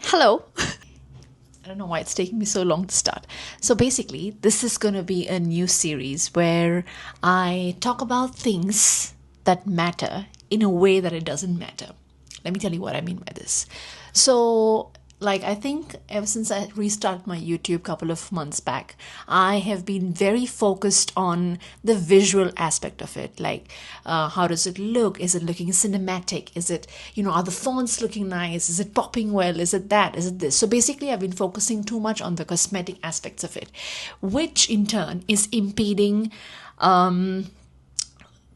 Hello. I don't know why it's taking me so long to start. So basically, this is going to be a new series where I talk about things that matter in a way that it doesn't matter. Let me tell you what I mean by this. So, I think ever since I restarted my YouTube a couple of months back, I have been very focused on the visual aspect of it. How does it look? Is it looking cinematic? Is it, are the fonts looking nice? Is it popping well? Is it that? Is it this? So basically, I've been focusing too much on the cosmetic aspects of it, which in turn is impeding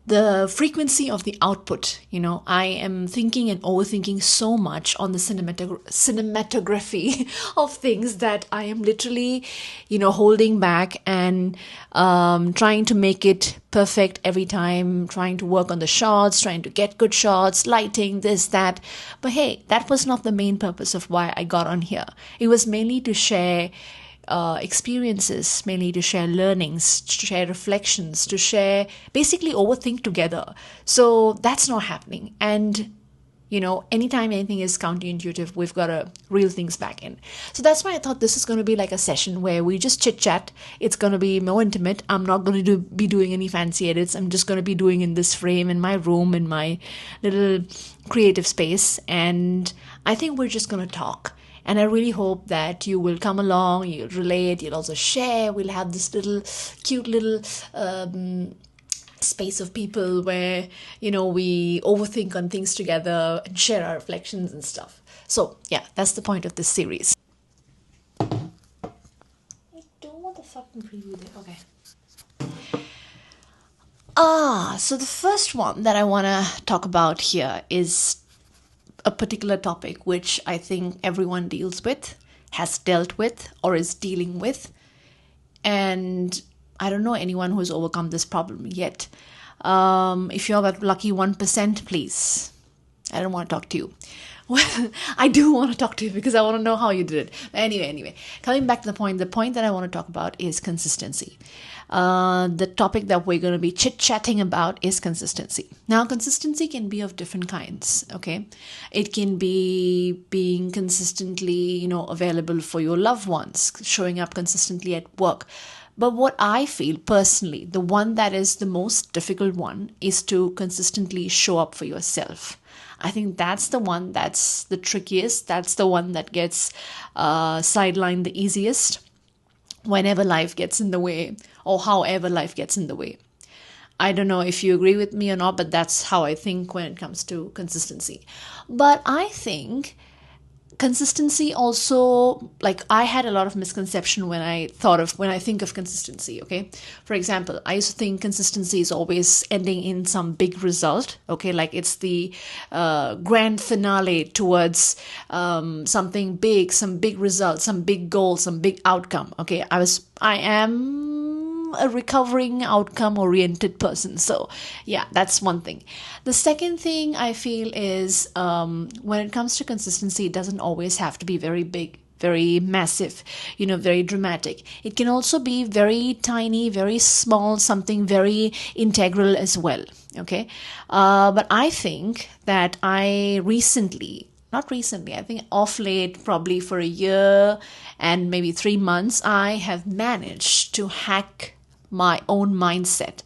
the frequency of the output. I am thinking and overthinking so much on the cinematography of things that I am literally, holding back and trying to make it perfect every time, trying to work on the shots, trying to get good shots, lighting, this, that. But hey, that was not the main purpose of why I got on here. It was mainly to share experiences, mainly to share learnings, to share reflections, to share, basically overthink together. So that's not happening. And, anytime anything is counterintuitive, we've got to reel things back in. So that's why I thought this is going to be like a session where we just chit chat. It's going to be more intimate. I'm not going to be doing any fancy edits. I'm just going to be doing in this frame, in my room, in my little creative space. And I think we're just going to talk. And I really hope that you will come along, you'll relate, you'll also share. We'll have this cute little space of people where, we overthink on things together and share our reflections and stuff. So, yeah, that's the point of this series. I don't want the fucking preview there. Okay. So the first one that I want to talk about here is a particular topic which I think everyone deals with, has dealt with, or is dealing with. And I don't know anyone who's overcome this problem yet. If you're that lucky 1%, please, I don't want to talk to you. Well, I do want to talk to you because I want to know how you did it. Anyway, coming back to the point that I want to talk about is consistency. The topic that we're going to be chit-chatting about is consistency. Now, consistency can be of different kinds, okay? It can be being consistently, available for your loved ones, showing up consistently at work. But what I feel personally, the one that is the most difficult one is to consistently show up for yourself. I think that's the one that's the trickiest. That's the one that gets sidelined the easiest whenever life gets in the way or however life gets in the way. I don't know if you agree with me or not, but that's how I think when it comes to consistency. But I think consistency also, I had a lot of misconception when I think of consistency, okay? For example, I used to think consistency is always ending in some big result, okay? Like it's the grand finale towards something big, some big result, some big goal, some big outcome, okay? I am a recovering outcome-oriented person. So yeah, that's one thing. The second thing I feel is when it comes to consistency, it doesn't always have to be very big, very massive, very dramatic. It can also be very tiny, very small, something very integral as well, okay? But I think that I think off late, probably for a year and maybe 3 months, I have managed to hack my own mindset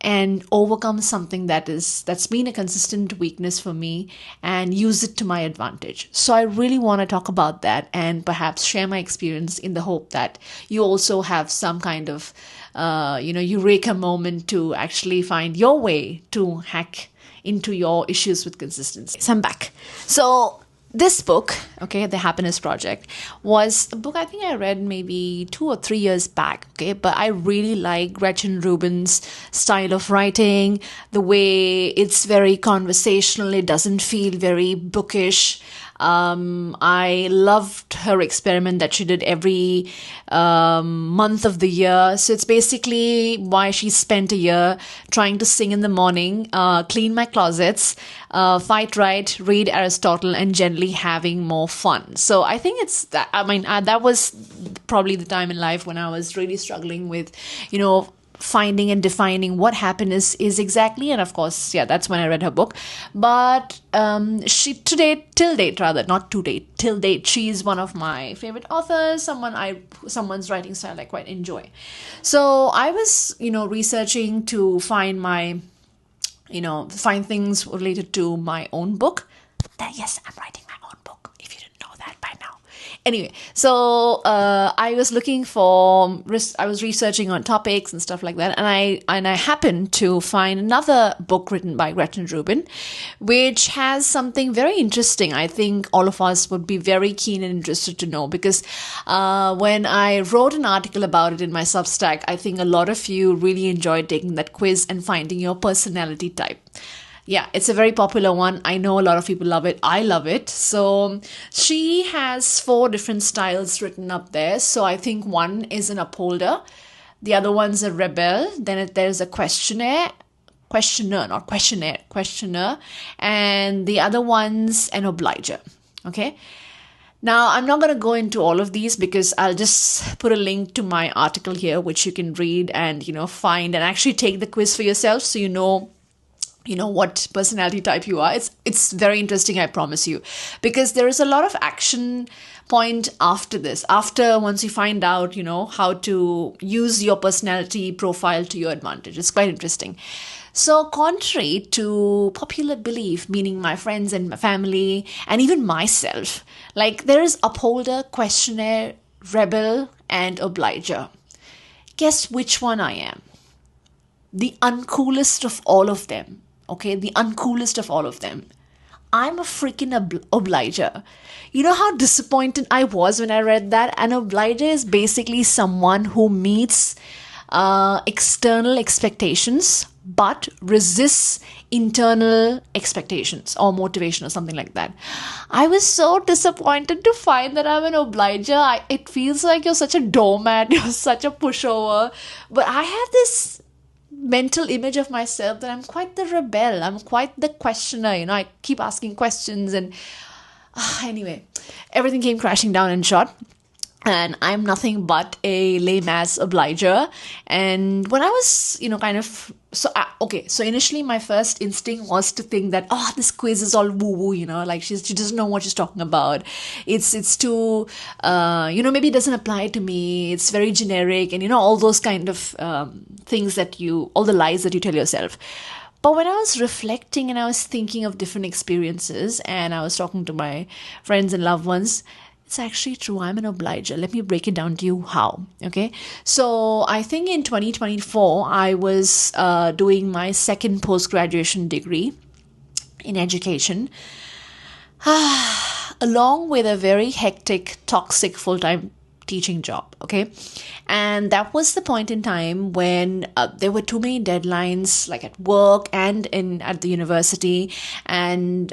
and overcome something that's been a consistent weakness for me and use it to my advantage. So I really want to talk about that and perhaps share my experience in the hope that you also have some kind of eureka moment to actually find your way to hack into your issues with consistency. So I'm back. So this book, okay, The Happiness Project, was a book I think I read maybe 2 or 3 years back, okay, but I really like Gretchen Rubin's style of writing, the way it's very conversational, it doesn't feel very bookish. I loved her experiment that she did every month of the year. So it's basically why she spent a year trying to sing in the morning, clean my closets, fight right, read Aristotle, and generally having more fun. So I think it's that. That was probably the time in life when I was really struggling with, finding and defining what happiness is exactly. And of course, yeah, that's when I read her book. But till date, she's one of my favorite authors, someone's writing style I quite enjoy. So I was, researching to find find things related to my own book. That, yes, I'm writing my own book, if you didn't know that by now. Anyway, so I was researching on topics and stuff like that, and I happened to find another book written by Gretchen Rubin, which has something very interesting. I think all of us would be very keen and interested to know, because when I wrote an article about it in my Substack, I think a lot of you really enjoyed taking that quiz and finding your personality type. Yeah, it's a very popular one. I know a lot of people love it. I love it. So she has 4 different styles written up there. So I think one is an upholder. The other one's a rebel. Then there's a questioner. And the other one's an obliger. Okay. Now, I'm not going to go into all of these, because I'll just put a link to my article here, which you can read and, find and actually take the quiz for yourself, so you know what personality type you are. It's very interesting, I promise you, because there is a lot of action point after this, once you find out how to use your personality profile to your advantage. It's quite interesting. So contrary to popular belief, meaning my friends and my family and even myself, like, there is upholder, questioner, rebel, and obliger. Guess which one I am? The uncoolest of all of them. Okay, the uncoolest of all of them. I'm a freaking obliger. You know how disappointed I was when I read that? An obliger is basically someone who meets external expectations but resists internal expectations or motivation or something like that. I was so disappointed to find that I'm an obliger. It feels like you're such a doormat, you're such a pushover. But I have this mental image of myself that I'm quite the rebel, I'm quite the questioner, I keep asking questions, and anyway, everything came crashing down in short, and I'm nothing but a lame ass obliger. And when I was so initially my first instinct was to think that this quiz is all woo woo, like she doesn't know what she's talking about, it's too maybe it doesn't apply to me, it's very generic, and all those kind of things all the lies that you tell yourself. But when I was reflecting and I was thinking of different experiences, and I was talking to my friends and loved ones, it's actually true. I'm an obliger. Let me break it down to you how. Okay. So I think in 2024, I was doing my second post-graduation degree in education, along with a very hectic, toxic full-time teaching job. Okay. And that was the point in time when there were too many deadlines, like at work and at the university. And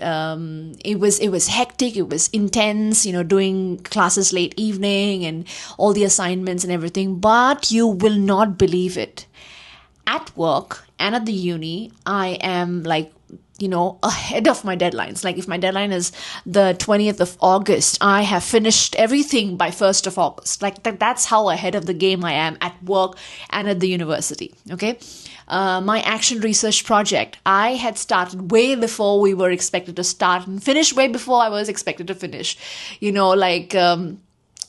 it was hectic. It was intense, doing classes late evening and all the assignments and everything. But you will not believe it. At work and at the uni, I am like, ahead of my deadlines. Like, if my deadline is the 20th of August, I have finished everything by 1st of August. Like, that's how ahead of the game I am at work and at the university. Okay. My action research project, I had started way before we were expected to start, and finished way before I was expected to finish.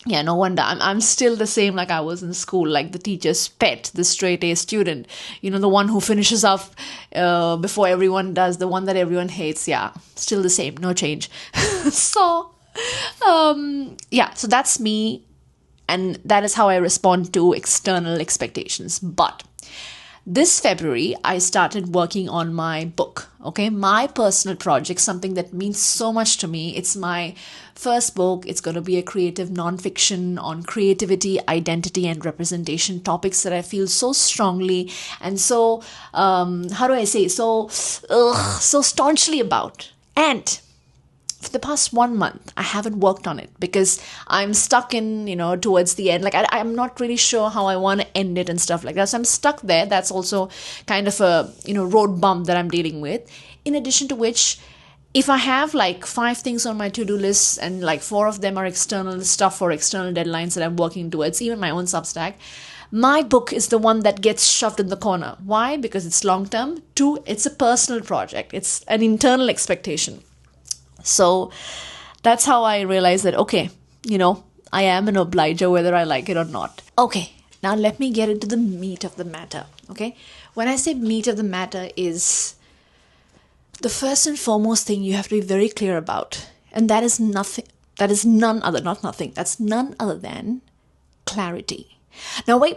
Yeah, no wonder. I'm still the same like I was in school, like the teacher's pet, the straight A student, the one who finishes off before everyone does, the one that everyone hates. Yeah, still the same, no change. So that's me, and that is how I respond to external expectations. But this February, I started working on my book, okay? My personal project, something that means so much to me. It's my first book. It's going to be a creative nonfiction on creativity, identity, and representation, topics that I feel so strongly and so, so staunchly about. And for the past 1 month, I haven't worked on it because I'm stuck in, towards the end. Like, I'm not really sure how I want to end it and stuff like that. So I'm stuck there. That's also kind of a, road bump that I'm dealing with. In addition to which, if I have like 5 things on my to-do list and like 4 of them are external stuff or external deadlines that I'm working towards, even my own Substack, My book is the one that gets shoved in the corner. Why? Because it's long term. Two, it's a personal project. It's an internal expectation. So that's how I realized that, okay, I am an obliger whether I like it or not. Okay, now let me get into the meat of the matter. Okay, when I say meat of the matter is the first and foremost thing you have to be very clear about, and that is none other than clarity. Now wait.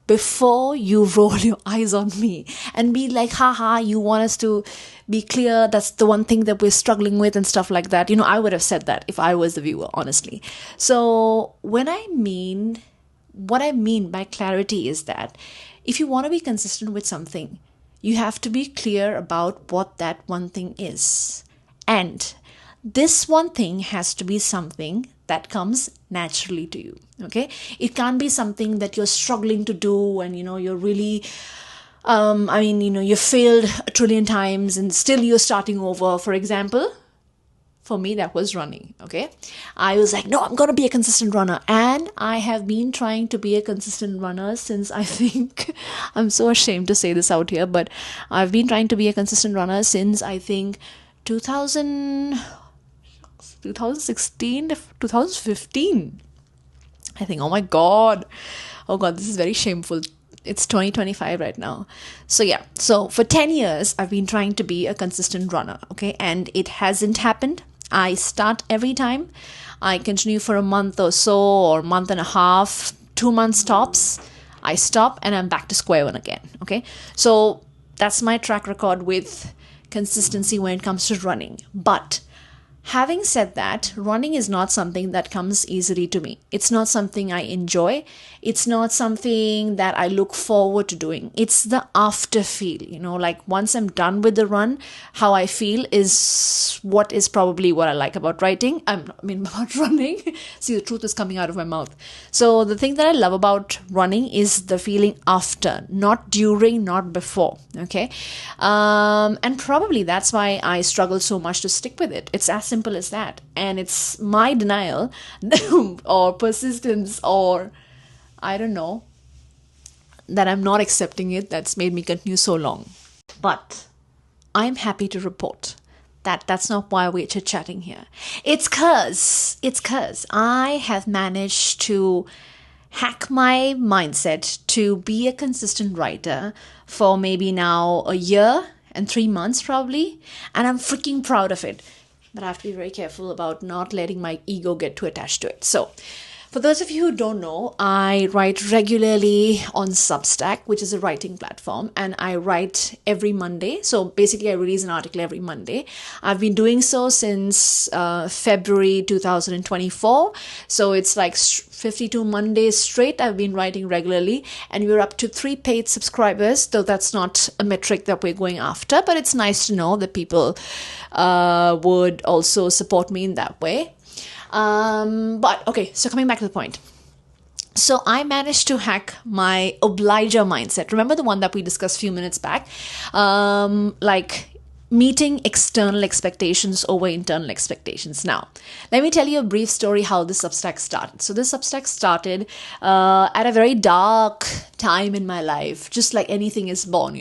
Before you roll your eyes on me and be like, haha, you want us to be clear, that's the one thing that we're struggling with and stuff like that. I would have said that if I was the viewer, honestly. So what I mean by clarity is that if you want to be consistent with something, you have to be clear about what that one thing is. And this one thing has to be something that comes naturally to you. Okay, it can't be something that you're struggling to do and you're really you failed a trillion times and still you're starting over. For example, for me that was running. Okay, I was like, no, I'm gonna be a consistent runner, and I have been trying to be a consistent runner since, I think, I'm so ashamed to say this out here, but I've been trying to be a consistent runner since, I think, 2016, 2015, I think. Oh my god, this is very shameful. It's 2025 right now. So for 10 years I've been trying to be a consistent runner. Okay, and it hasn't happened. I start every time, I continue for a month or so, or month and a half, 2 months tops, I stop and I'm back to square one again. Okay, so that's my track record with consistency when it comes to running. But having said that, running is not something that comes easily to me. It's not something I enjoy. It's not something that I look forward to doing. It's the after feel, like once I'm done with the run, how I feel is what I like about writing. About running. See, the truth is coming out of my mouth. So the thing that I love about running is the feeling after, not during, not before. Okay. And probably that's why I struggle so much to stick with it. It's as simple as that. And it's my denial or persistence, or I don't know, that I'm not accepting it, that's made me continue so long. But I'm happy to report that that's not why we're chit-chatting here. It's cause I have managed to hack my mindset to be a consistent writer for maybe now a year and 3 months probably, and I'm freaking proud of it. But I have to be very careful about not letting my ego get too attached to it. So, for those of you who don't know, I write regularly on Substack, which is a writing platform, and I write every Monday. So basically, I release an article every Monday. I've been doing so since February 2024. So it's like 52 Mondays straight I've been writing regularly, and we're up to 3 paid subscribers, though that's not a metric that we're going after, but it's nice to know that people would also support me in that way. But okay, so coming back to the point. So I managed to hack my obliger mindset. Remember the one that we discussed a few minutes back? Like meeting external expectations over internal expectations. Now, let me tell you a brief story how this Substack started. So this Substack started at a very dark time in my life, just like anything is born,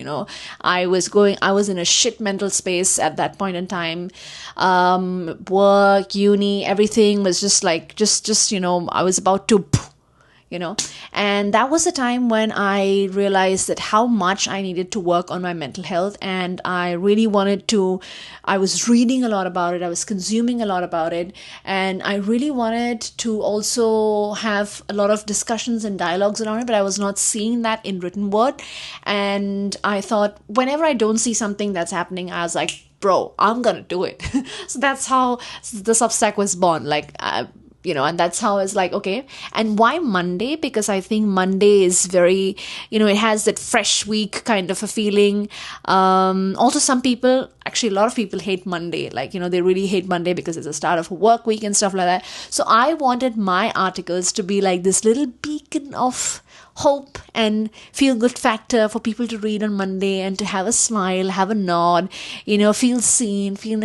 I was in a shit mental space at that point in time. Work, uni, everything was just like, I was about to, and that was the time when I realized that how much I needed to work on my mental health, and I really I was reading a lot about it, I was consuming a lot about it, and I really wanted to also have a lot of discussions and dialogues around it, but I was not seeing that in written word. And I thought, whenever I don't see something that's happening, I was like, bro, I'm gonna do it. So that's how the Substack was born. And that's how it's like, okay. And why Monday? Because I think Monday is very, it has that fresh week kind of a feeling. Also, some people, actually a lot of people hate Monday. They really hate Monday because it's the start of a work week and stuff like that. So I wanted my articles to be like this little beacon of hope and feel good factor for people to read on Monday and to have a smile, have a nod, feel seen, feel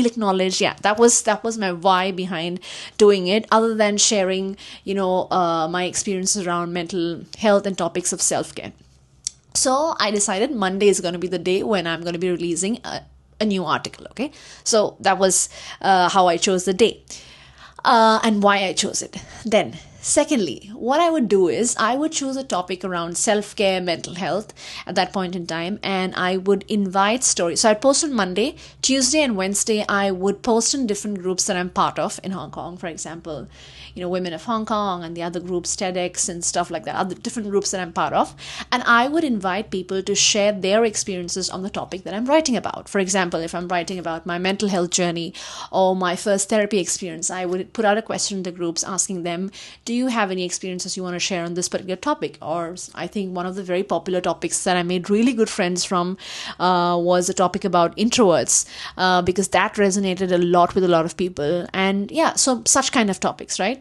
acknowledged. Yeah, that was my why behind doing it, other than sharing, my experiences around mental health and topics of self-care. So I decided Monday is going to be the day when I'm going to be releasing a new article. Okay, so that was how I chose the day, and why I chose it. Then, secondly, what I would do is I would choose a topic around self-care, mental health at that point in time, and I would invite stories. So I'd post on Monday, Tuesday and Wednesday I would post in different groups that I'm part of in Hong Kong, for example, Women of Hong Kong and the other groups, TEDx and stuff like that, other different groups that I'm part of. And I would invite people to share their experiences on the topic that I'm writing about. For example, if I'm writing about my mental health journey or my first therapy experience, I would put out a question in the groups asking them, do you have any experiences you want to share on this particular topic? Or I think one of the very popular topics that I made really good friends from was a topic about introverts, because that resonated a lot with a lot of people. And yeah, so such kind of topics, right?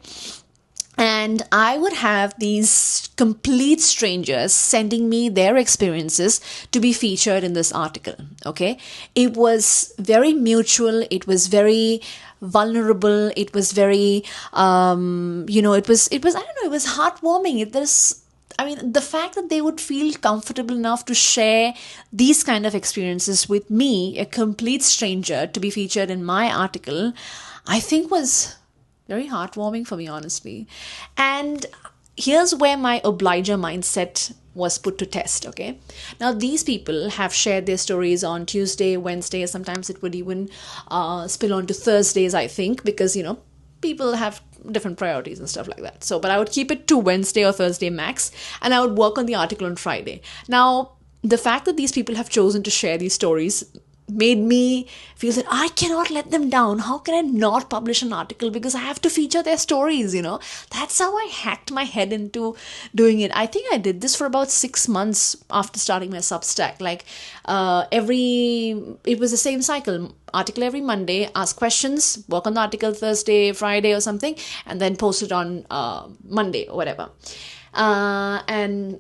And I would have these complete strangers sending me their experiences to be featured in this article. Okay. It was very mutual. It was very vulnerable. It was very, I don't know, it was heartwarming. The fact that they would feel comfortable enough to share these kind of experiences with me, a complete stranger, to be featured in my article, I think was very heartwarming for me, honestly. And here's where my obliger mindset was put to test, okay? Now, these people have shared their stories on Tuesday, Wednesday, sometimes it would even spill on to Thursdays, I think, because, people have different priorities and stuff like that. So, but I would keep it to Wednesday or Thursday max, and I would work on the article on Friday. Now, the fact that these people have chosen to share these stories made me feel that I cannot let them down. How can I not publish an article? Because I have to feature their stories, That's how I hacked my head into doing it. I think I did this for about 6 months after starting my Substack. Like it was the same cycle. Article every Monday, ask questions, work on the article Thursday, Friday or something, and then post it on Monday or whatever. And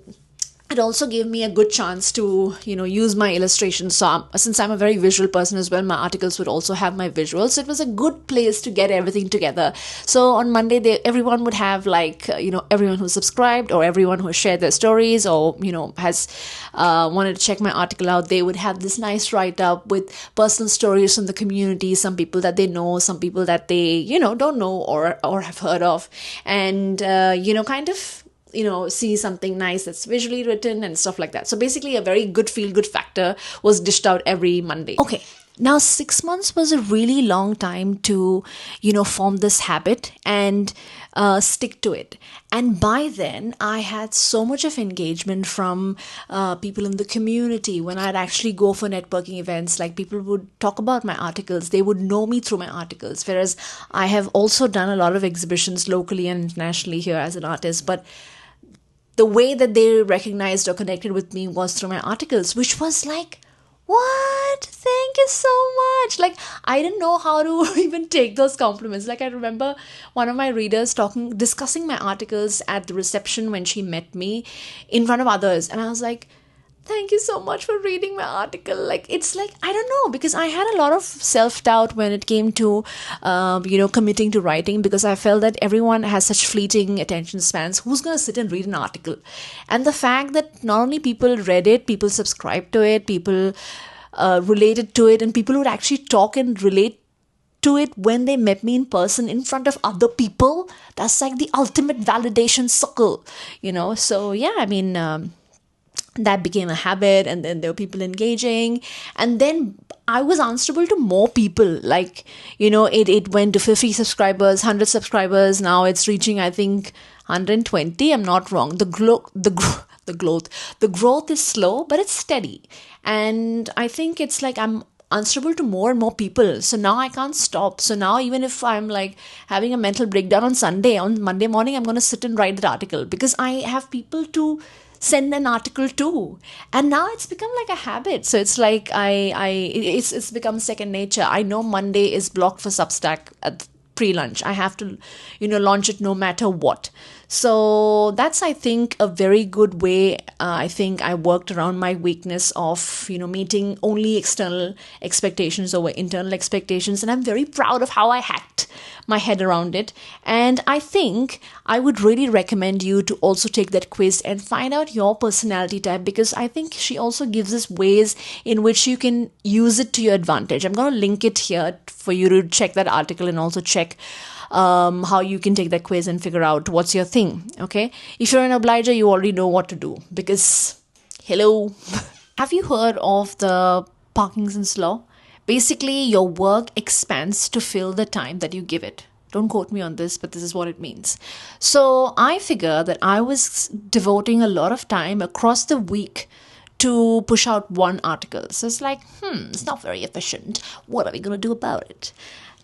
it also gave me a good chance to, use my illustrations. So since I'm a very visual person as well, my articles would also have my visuals. So it was a good place to get everything together. So on Monday, everyone would have everyone who subscribed or everyone who shared their stories or, has wanted to check my article out. They would have this nice write-up with personal stories from the community, some people that they know, some people that they, don't know or have heard of. And, kind of see something nice that's visually written and stuff like that. So basically a very good feel-good factor was dished out every Monday. Okay. Now, 6 months was a really long time to, form this habit and stick to it. And by then, I had so much of engagement from people in the community. When I'd actually go for networking events, like people would talk about my articles, they would know me through my articles. Whereas I have also done a lot of exhibitions locally and internationally here as an artist, but the way that they recognized or connected with me was through my articles, which was like, what? Thank you so much. Like, I didn't know how to even take those compliments. Like, I remember one of my readers discussing my articles at the reception when she met me in front of others. And I was like, thank you so much for reading my article. Like, it's like, I don't know, because I had a lot of self-doubt when it came to, committing to writing, because I felt that everyone has such fleeting attention spans. Who's going to sit and read an article? And the fact that not only people read it, people subscribed to it, people related to it, and people would actually talk and relate to it when they met me in person in front of other people, that's like the ultimate validation circle, So, yeah, that became a habit, and then there were people engaging, and then I was answerable to more people. Like, it went to 50 subscribers, 100 subscribers. Now it's reaching, I think, 120. I'm not wrong. The growth is slow, but it's steady. And I think it's like I'm answerable to more and more people. So now I can't stop. So now even if I'm like having a mental breakdown on Monday morning, I'm going to sit and write that article because I have people to send an article to. And now it's become like a habit. So it's like it's become second nature. I know Monday is blocked for Substack pre-lunch. I have to, launch it no matter what. So that's, I think, a very good way. I think I worked around my weakness of, meeting only external expectations over internal expectations. And I'm very proud of how I hacked my head around it. And I think I would really recommend you to also take that quiz and find out your personality type, because I think she also gives us ways in which you can use it to your advantage. I'm going to link it here for you to check that article and also check how you can take that quiz and figure out what's your thing. Okay, if you're an obliger, you already know what to do, because hello. Have you heard of the Parkinson's law? Basically, your work expands to fill the time that you give it. Don't quote me on this, but this is what it means. So I figure that I was devoting a lot of time across the week to push out one article. So it's like, it's not very efficient. What are we going to do about it?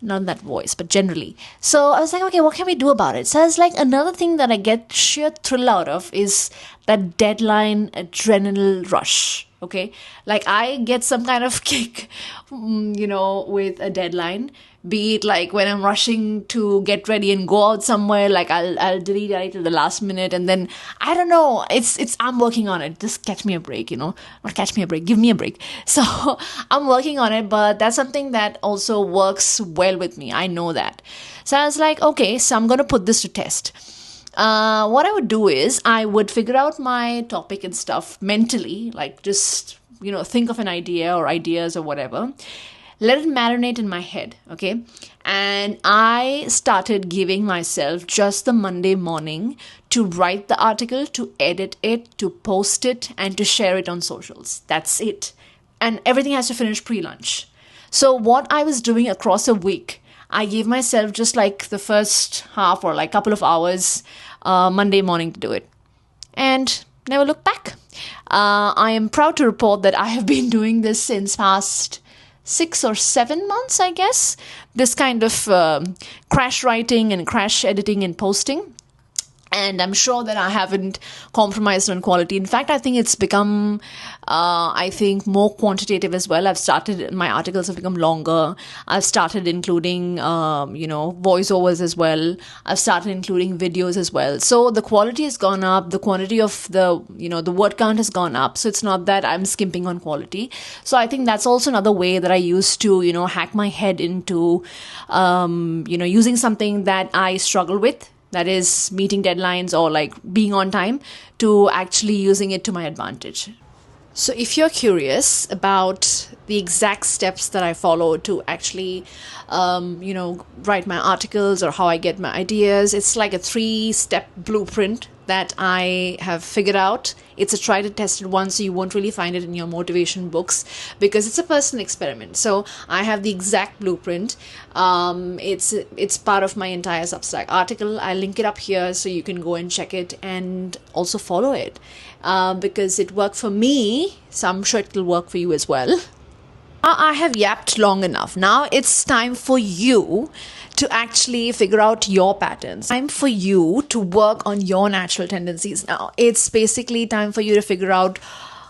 Not in that voice, but generally. So I was like, okay, what can we do about it? So it's like, another thing that I get sheer thrill out of is that deadline adrenaline rush. Okay, like I get some kind of kick, with a deadline. Be it like when I'm rushing to get ready and go out somewhere, like I'll delete it till the last minute, and then I don't know. I'm working on it. Just catch me a break, not catch me a break. Give me a break. So I'm working on it, but that's something that also works well with me. I know that. So I was like, okay, so I'm gonna put this to test. What I would do is I would figure out my topic and stuff mentally, like just, think of an idea or ideas or whatever. Let it marinate in my head, okay? And I started giving myself just the Monday morning to write the article, to edit it, to post it, and to share it on socials. That's it. And everything has to finish pre-lunch. So what I was doing across a week, I gave myself just like the first half or like couple of hours Monday morning to do it. And never look back. I am proud to report that I have been doing this since past 6 or 7 months, I guess. This kind of crash writing and crash editing and posting. And I'm sure that I haven't compromised on quality. In fact, I think it's become, more quantitative as well. My articles have become longer. I've started including, voiceovers as well. I've started including videos as well. So the quality has gone up. The quantity of the word count has gone up. So it's not that I'm skimping on quality. So I think that's also another way that I used to, hack my head into, using something that I struggle with. That is meeting deadlines or like being on time, to actually using it to my advantage. So if you're curious about the exact steps that I follow to actually, write my articles or how I get my ideas, it's like a 3-step blueprint that I have figured out. It's a tried and tested one, so you won't really find it in your motivation books, because it's a personal experiment. So I have the exact blueprint. It's part of my entire Substack article. I link it up here so you can go and check it and also follow it, because it worked for me, so I'm sure it'll work for you as well. I have yapped long enough. Now it's time for you to actually figure out your patterns. Time for you to work on your natural tendencies. Now it's basically time for you to figure out,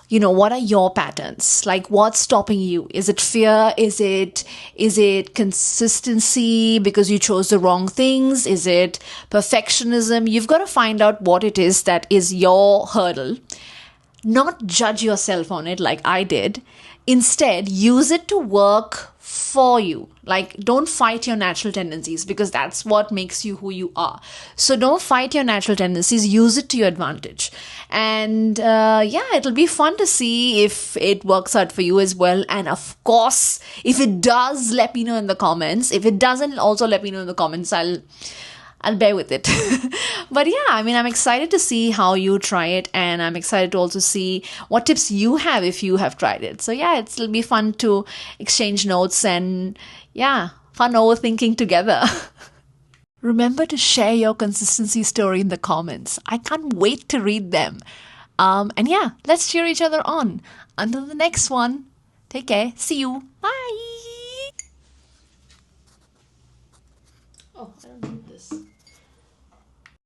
what are your patterns? Like, what's stopping you? Is it fear? Is it consistency because you chose the wrong things? Is it perfectionism? You've got to find out what it is that is your hurdle. Not judge yourself on it like I did. Instead, use it to work for you. Like, don't fight your natural tendencies, because that's what makes you who you are. So don't fight your natural tendencies. Use it to your advantage. And it'll be fun to see if it works out for you as well. And of course, if it does, let me know in the comments. If it doesn't, also let me know in the comments. I'll bear with it. But yeah, I'm excited to see how you try it, and I'm excited to also see what tips you have if you have tried it. So yeah, it'll be fun to exchange notes and fun overthinking together. Remember to share your consistency story in the comments. I can't wait to read them. Let's cheer each other on. Until the next one, take care. See you. Bye. Oh, I don't need this.